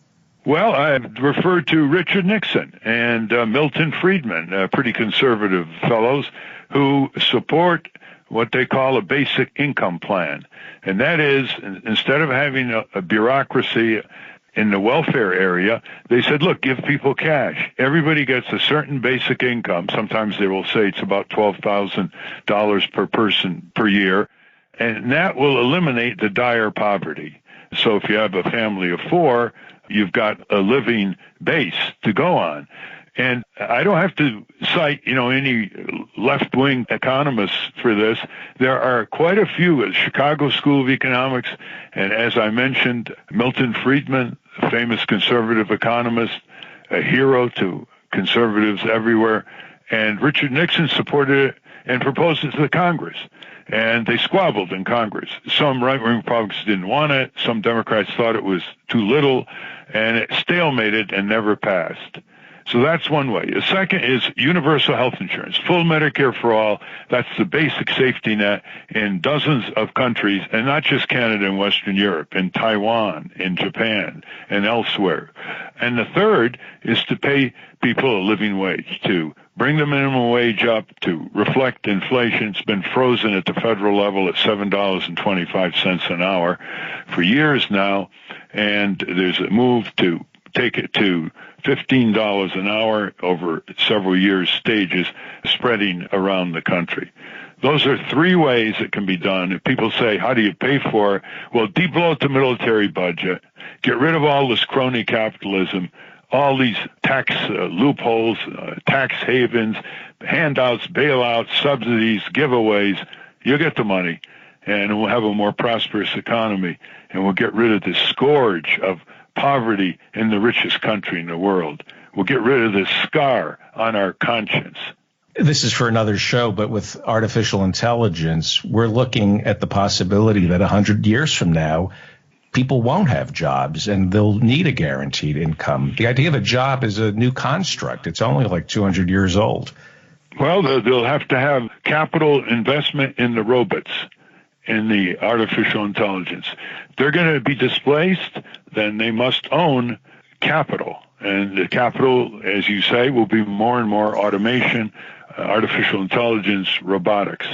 Well, I've referred to Richard Nixon and Milton Friedman, pretty conservative fellows who support what they call a basic income plan. And that is, instead of having a bureaucracy in the welfare area, they said, look, give people cash. Everybody gets a certain basic income. Sometimes they will say it's about $12,000 per person per year. And that will eliminate the dire poverty. So if you have a family of four, you've got a living base to go on. And I don't have to cite, any left-wing economists for this. There are quite a few at Chicago School of Economics. And as I mentioned, Milton Friedman, a famous conservative economist, a hero to conservatives everywhere. And Richard Nixon supported it and proposed it to the Congress. And they squabbled in Congress. Some right-wing Republicans didn't want it. Some Democrats thought it was too little. And it stalemated and never passed. So that's one way. The second is universal health insurance, full Medicare for all. That's the basic safety net in dozens of countries, and not just Canada and Western Europe, in Taiwan, in Japan, and elsewhere. And the third is to pay people a living wage, to bring the minimum wage up to reflect inflation. It's been frozen at the federal level at $7.25 an hour for years now, and there's a move to take it to $15 an hour over several years stages, spreading around the country. Those are three ways it can be done. If people say, how do you pay for it? Well, debloat the military budget, get rid of all this crony capitalism, all these tax loopholes, tax havens, handouts, bailouts, subsidies, giveaways. You'll get the money, and we'll have a more prosperous economy, and we'll get rid of this scourge of poverty in the richest country in the world. We'll get rid of this scar on our conscience. This is for another show, but with artificial intelligence, we're looking at the possibility that 100 years from now, people won't have jobs and they'll need a guaranteed income. The idea of a job is a new construct. It's only like 200 years old. Well, they'll have to have capital investment in the robots, in the artificial intelligence. They're going to be displaced, then they must own capital. And the capital, as you say, will be more and more automation, artificial intelligence, robotics.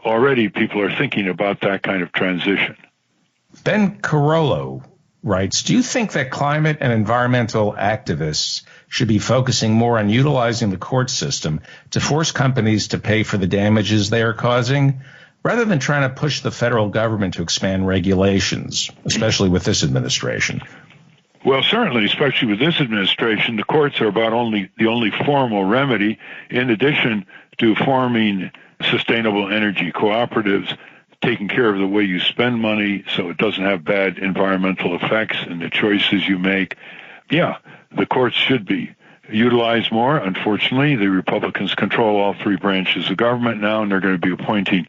Already people are thinking about that kind of transition. Ben Carollo writes, do you think that climate and environmental activists should be focusing more on utilizing the court system to force companies to pay for the damages they are causing, rather than trying to push the federal government to expand regulations, especially with this administration? Well, certainly, especially with this administration, the courts are about the only formal remedy, in addition to forming sustainable energy cooperatives, taking care of the way you spend money so it doesn't have bad environmental effects and the choices you make. Yeah, the courts should be utilized more. Unfortunately, the Republicans control all three branches of government now, and they're going to be appointing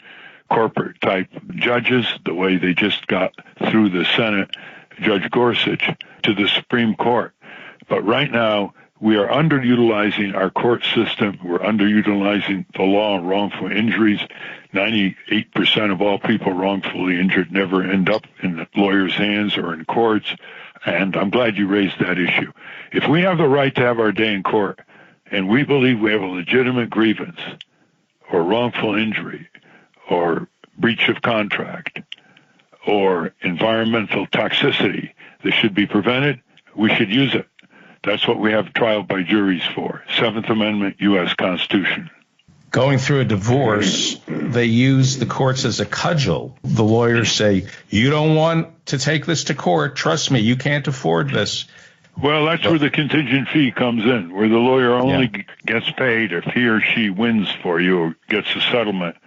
corporate-type judges, the way they just got through the Senate, Judge Gorsuch, to the Supreme Court. But right now, we are underutilizing our court system. We're underutilizing the law on wrongful injuries. 98% of all people wrongfully injured never end up in the lawyer's hands or in courts. And I'm glad you raised that issue. If we have the right to have our day in court, and we believe we have a legitimate grievance or wrongful injury or breach of contract or environmental toxicity that should be prevented, we should use it. That's what we have trial by juries for. 7th Amendment, U.S. Constitution. Going through a divorce, they use the courts as a cudgel. The lawyers say, you don't want to take this to court. Trust me, you can't afford this. Well, that's where the contingent fee comes in, where the lawyer only gets paid if he or she wins for you or gets a settlement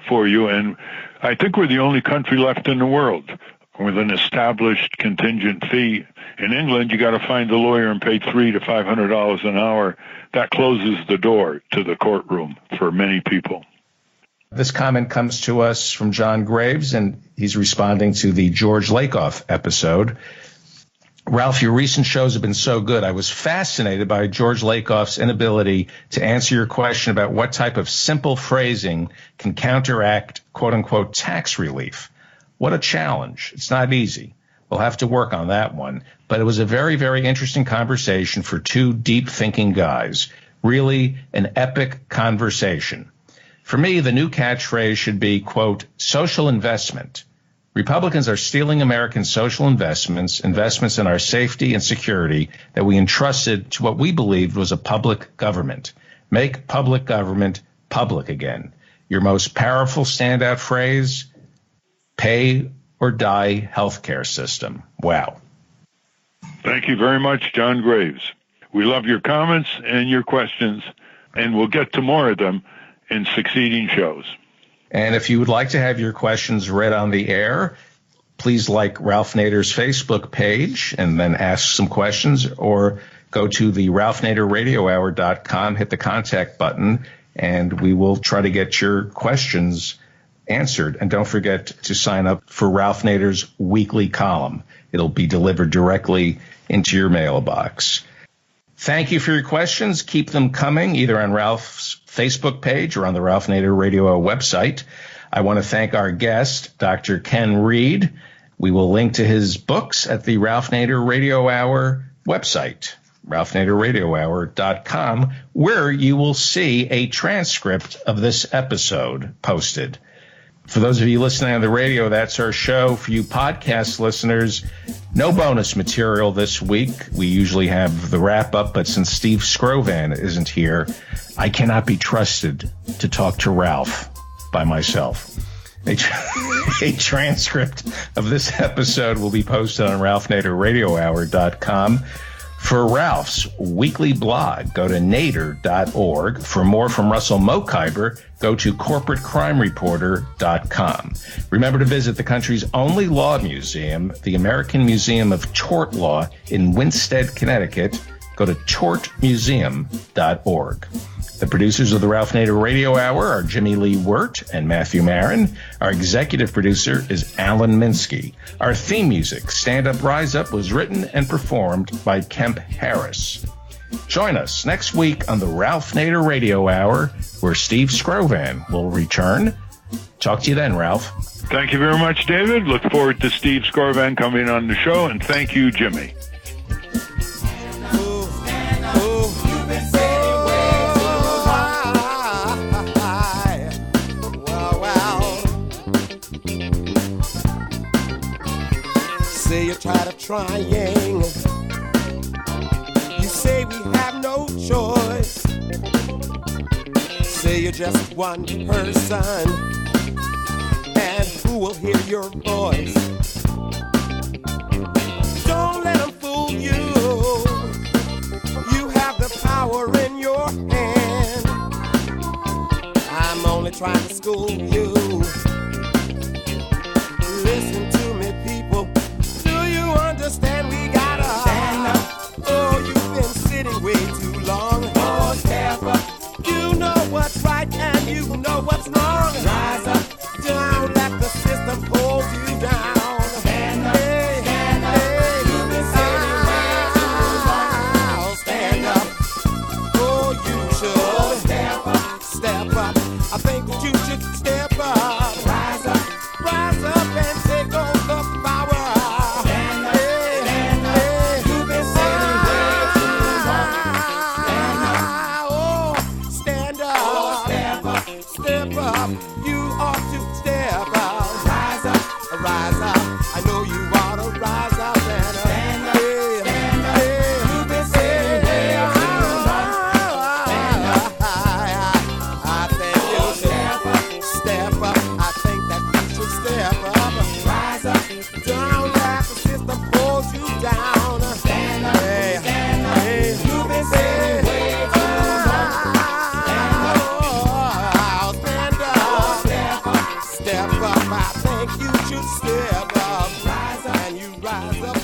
for you. And I think we're the only country left in the world with an established contingent fee. In England, you got to find a lawyer and pay $300 to $500 an hour. That closes the door to the courtroom for many people. This comment comes to us from John Graves, and he's responding to the George Lakoff episode. Ralph, your recent shows have been so good. I was fascinated by George Lakoff's inability to answer your question about what type of simple phrasing can counteract, quote unquote, tax relief. What a challenge. It's not easy. We'll have to work on that one. But it was a very, very interesting conversation for two deep-thinking guys. Really an epic conversation. For me, the new catchphrase should be, quote, social investment. Republicans are stealing American social investments in our safety and security that we entrusted to what we believed was a public government. Make public government public again. Your most powerful standout phrase, pay or die healthcare system. Wow. Thank you very much, John Graves. We love your comments and your questions, and we'll get to more of them in succeeding shows. And if you would like to have your questions read on the air, please like Ralph Nader's Facebook page and then ask some questions, or go to the RalphNaderRadioHour.com, hit the contact button, and we will try to get your questions answered. And don't forget to sign up for Ralph Nader's weekly column. It'll be delivered directly into your mailbox. Thank you for your questions. Keep them coming either on Ralph's Facebook page or on the Ralph Nader Radio Hour website. I want to thank our guest, Dr. Ken Reed. We will link to his books at the Ralph Nader Radio Hour website, RalphNaderRadioHour.com, where you will see a transcript of this episode posted. For those of you listening on the radio, that's our show. For you podcast listeners, no bonus material this week. We usually have the wrap-up, but since Steve Scrovan isn't here, I cannot be trusted to talk to Ralph by myself. A transcript of this episode will be posted on RalphNaderRadioHour.com. For Ralph's weekly blog, go to nader.org. For more from Russell Mokhiber, go to corporatecrimereporter.com. Remember to visit the country's only law museum, the American Museum of Tort Law in Winsted, Connecticut. Go to tortmuseum.org. The producers of the Ralph Nader Radio Hour are Jimmy Lee Wirt and Matthew Marin. Our executive producer is Alan Minsky. Our theme music, Stand Up, Rise Up, was written and performed by Kemp Harris. Join us next week on the Ralph Nader Radio Hour, where Steve Scrovan will return. Talk to you then, Ralph. Thank you very much, David. Look forward to Steve Scrovan coming on the show, and thank you, Jimmy. Say you're tired of trying. You say we have no choice. Say you're just one person, and who will hear your voice? Don't let them fool you. You have the power in your hand. I'm only trying to school you. Listen to me, people. Understand we gotta stand up. Oh, you've been sitting way too long. Oh, step up. You know what's right and you know what's wrong. Rise up. Don't let the system hold you down. Stand up. Hey, stand up. Hey, you've been sitting way too long. Stand up. Oh, you should. Oh, step up. Step up. I think that you should step up. Rise up. Rise up and take on the power. You ought to step up. Rise up, rise up. I know you ought to rise up and stand up, stand up. You've been sitting way too long. Stand up. I think you should step up. I think that you should step up. Rise up. Don't let the system hold you down. Stand up, stand up. You've been sitting way too long. Step up, I think you should step up. Rise up and you rise up.